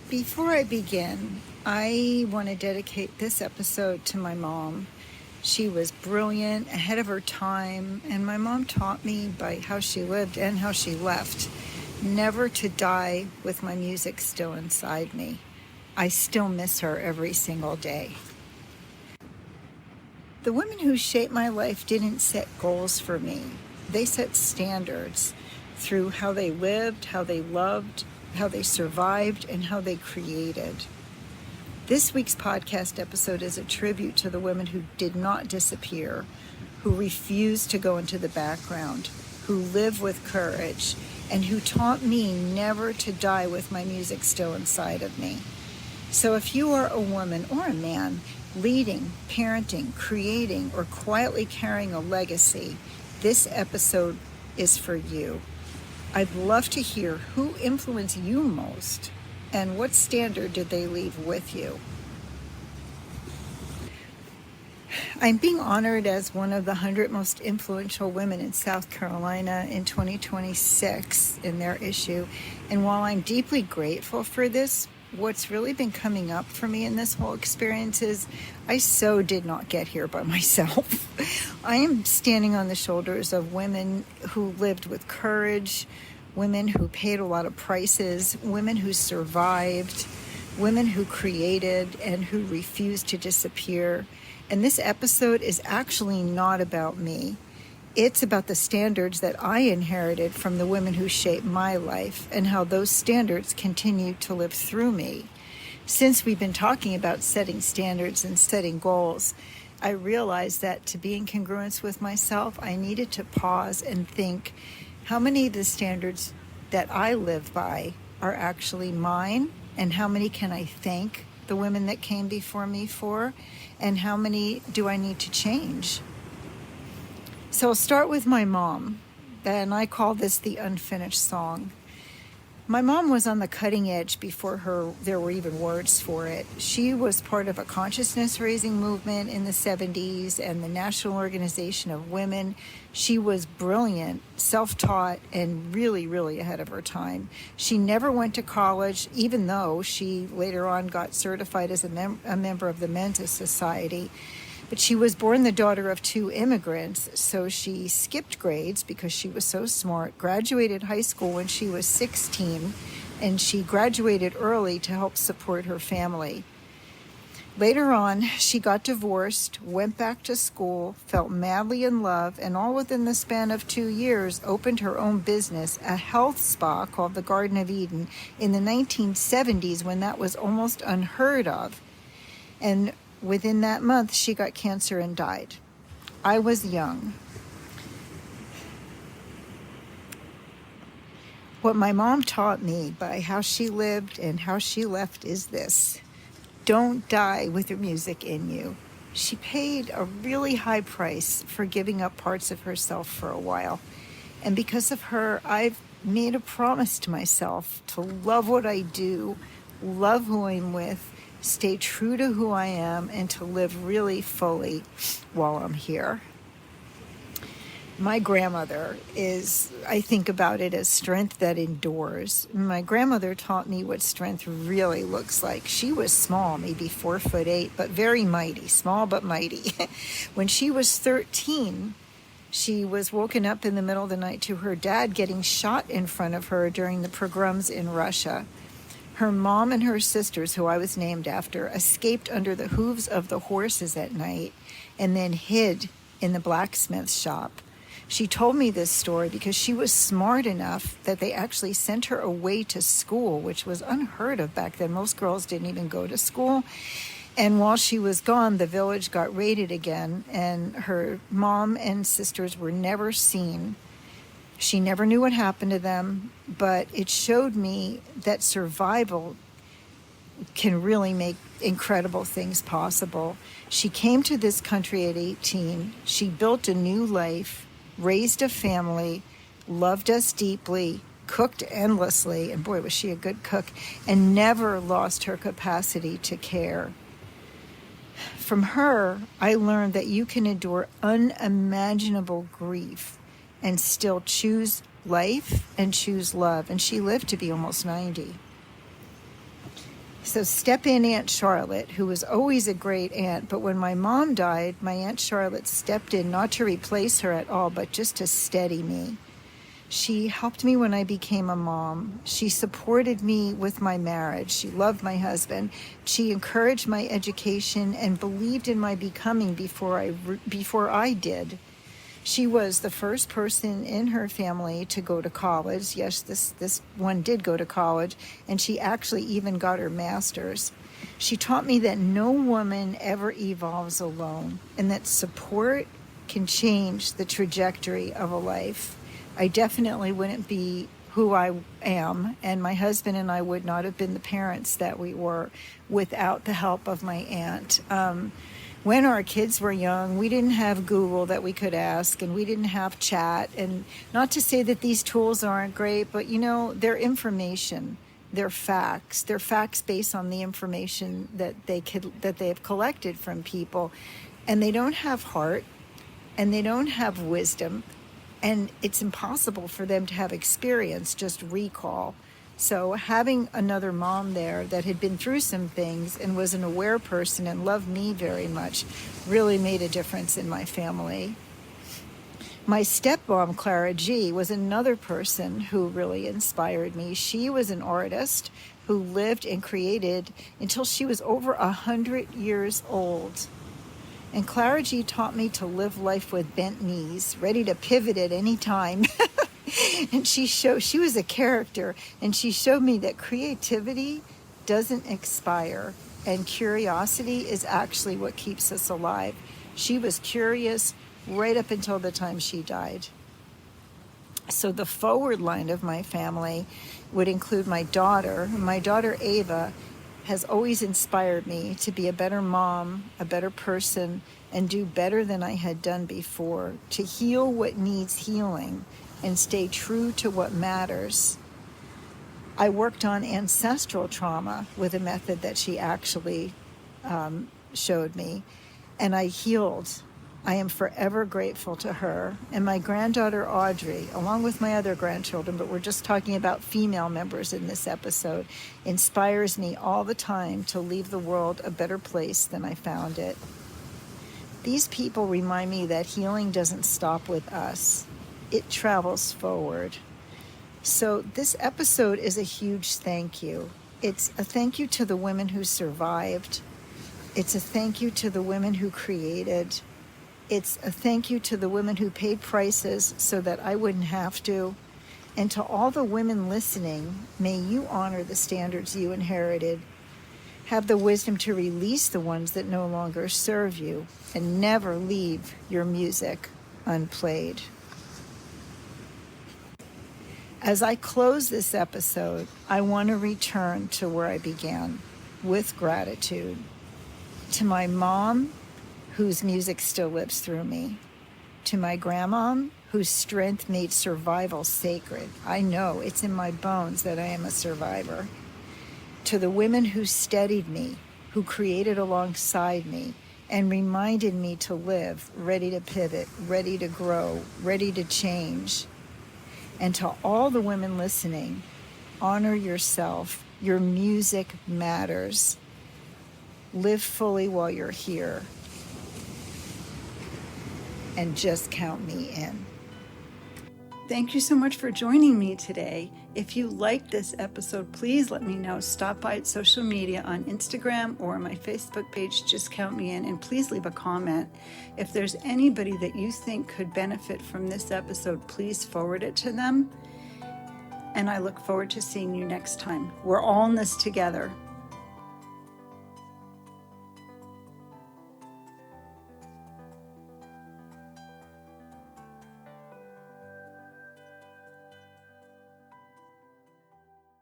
Before I begin, I want to dedicate this episode to my mom. She was brilliant, ahead of her time, and my mom taught me by how she lived and how she left, never to die with my music still inside me. I still miss her every single day. The women who shaped my life didn't set goals for me. They set standards through how they lived, how they loved, how they survived, and how they created. This week's podcast episode is a tribute to the women who did not disappear, who refused to go into the background, who live with courage, and who taught me never to die with my music still inside of me. So if you are a woman or a man leading, parenting, creating, or quietly carrying a legacy, this episode is for you. I'd love to hear who influenced you most and what standard did they leave with you. I'm being honored as one of the 100 most influential women in South Carolina in 2026 in their issue. And while I'm deeply grateful for this, what's really been coming up for me in this whole experience is I so did not get here by myself. I am standing on the shoulders of women who lived with courage, women who paid a lot of prices, women who survived, women who created and who refused to disappear. And this episode is actually not about me. It's about the standards that I inherited from the women who shaped my life and how those standards continue to live through me. Since we've been talking about setting standards and setting goals, I realized that to be in congruence with myself, I needed to pause and think, how many of the standards that I live by are actually mine, and how many can I thank the women that came before me for, and how many do I need to change? So I'll start with my mom, and I call this the unfinished song. My mom was on the cutting edge before there were even words for it. She was part of a consciousness-raising movement in the 70s and the National Organization of Women. She was brilliant, self-taught, and really, really ahead of her time. She never went to college, even though she later on got certified as a member of the Mensa Society. But she was born the daughter of two immigrants, so she skipped grades because she was so smart, graduated high school when she was 16, and she graduated early to help support her family. Later on, she got divorced, went back to school, fell madly in love, and all within the span of 2 years opened her own business, a health spa called the Garden of Eden, in the 1970s when that was almost unheard of. And within that month, she got cancer and died. I was young. What my mom taught me by how she lived and how she left is this: don't die with your music in you. She paid a really high price for giving up parts of herself for a while. And because of her, I've made a promise to myself to love what I do, love who I'm with, stay true to who I am, and to live really fully while I'm here. My grandmother I think about it as strength that endures. My grandmother taught me what strength really looks like. She was small, maybe 4'8", but very mighty, small but mighty. When she was 13, she was woken up in the middle of the night to her dad getting shot in front of her during the pogroms in Russia. Her mom and her sisters, who I was named after, escaped under the hooves of the horses at night and then hid in the blacksmith shop. She told me this story because she was smart enough that they actually sent her away to school, which was unheard of back then. Most girls didn't even go to school. And while she was gone, the village got raided again, and her mom and sisters were never seen. She never knew what happened to them, but it showed me that survival can really make incredible things possible. She came to this country at 18. She built a new life, raised a family, loved us deeply, cooked endlessly, and boy, was she a good cook, and never lost her capacity to care. From her, I learned that you can endure unimaginable grief and still choose life and choose love. And she lived to be almost 90. So step in Aunt Charlotte, who was always a great aunt, but when my mom died, my Aunt Charlotte stepped in not to replace her at all, but just to steady me. She helped me when I became a mom. She supported me with my marriage. She loved my husband. She encouraged my education and believed in my becoming before I did. She was the first person in her family to go to college. Yes, this one did go to college, and she actually even got her master's. She taught me that no woman ever evolves alone, and that support can change the trajectory of a life. I definitely wouldn't be who I am, and my husband and I would not have been the parents that we were without the help of my aunt. When our kids were young, we didn't have Google that we could ask, and we didn't have chat. And not to say that these tools aren't great, but they're information, they're facts. They're facts based on the information that they have collected from people, and they don't have heart, and they don't have wisdom, and it's impossible for them to have experience, just recall. So having another mom there that had been through some things and was an aware person and loved me very much really made a difference in my family. My stepmom, Clara G., was another person who really inspired me. She was an artist who lived and created until she was over 100 years old. And Clara G. taught me to live life with bent knees, ready to pivot at any time. And she was a character, and she showed me that creativity doesn't expire, and curiosity is actually what keeps us alive. She was curious right up until the time she died. So the forward line of my family would include my daughter. My daughter Ava has always inspired me to be a better mom, a better person, and do better than I had done before, to heal what needs healing and stay true to what matters. I worked on ancestral trauma with a method that she actually showed me, and I healed. I am forever grateful to her. And my granddaughter Audrey, along with my other grandchildren, but we're just talking about female members in this episode, inspires me all the time to leave the world a better place than I found it. These people remind me that healing doesn't stop with us. It travels forward. So this episode is a huge thank you. It's a thank you to the women who survived. It's a thank you to the women who created. It's a thank you to the women who paid prices so that I wouldn't have to. And to all the women listening, may you honor the standards you inherited. Have the wisdom to release the ones that no longer serve you, and never leave your music unplayed. As I close this episode, I want to return to where I began, with gratitude. To my mom, whose music still lives through me. To my grandmom, whose strength made survival sacred. I know it's in my bones that I am a survivor. To the women who steadied me, who created alongside me, and reminded me to live, ready to pivot, ready to grow, ready to change. And to all the women listening, honor yourself. Your music matters. Live fully while you're here. And just count me in. Thank you so much for joining me today. If you liked this episode, please let me know. Stop by at social media on Instagram or my Facebook page, Just Count Me In, and please leave a comment. If there's anybody that you think could benefit from this episode, please forward it to them. And I look forward to seeing you next time. We're all in this together.